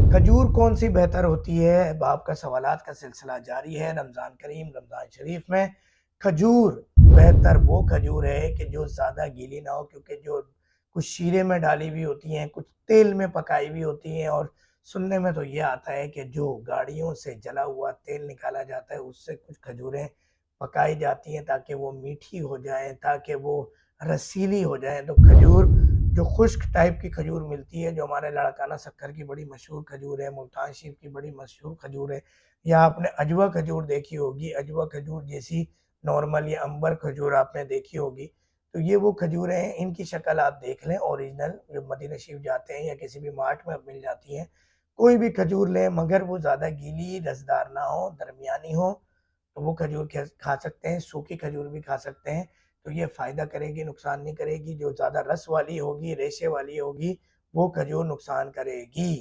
खजूर कौन सी बेहतर होती है? अब आपका सवालात का सिलसिला जारी है। रमज़ान करीम, रमज़ान शरीफ में खजूर बेहतर वो खजूर है कि जो ज़्यादा गीली ना हो, क्योंकि जो कुछ शीरे में डाली हुई होती हैं, कुछ तेल में पकाई हुई होती हैं। और सुनने में तो ये आता है कि जो गाड़ियों से जला हुआ तेल निकाला जाता है, उससे कुछ खजूरें पकाई जाती हैं ताकि वो मीठी हो जाएँ, ताकि वो रसीली हो जाएँ। तो खजूर जो खुश्क टाइप की खजूर मिलती है, जो हमारे लाड़काना शक्कर की बड़ी मशहूर खजूर है, मुल्तान शरीफ की बड़ी मशहूर खजूर है, या आपने अजवा खजूर देखी होगी, अजवा खजूर जैसी नॉर्मल या अंबर खजूर आपने देखी होगी। तो ये वो खजूरें हैं, इनकी शक्ल आप देख लें ओरिजिनल, जो मदीना शरीफ जाते हैं या किसी भी मार्ट में मिल जाती हैं। कोई भी खजूर लें, मगर वो ज़्यादा गीली रसदार ना हो, दरमियानी हो, तो वो खजूर खा सकते हैं। सूखी खजूर भी खा सकते हैं। तो ये फ़ायदा करेगी, नुकसान नहीं करेगी। जो ज़्यादा रस वाली होगी, रेशे वाली होगी, वो खजूर नुकसान करेगी।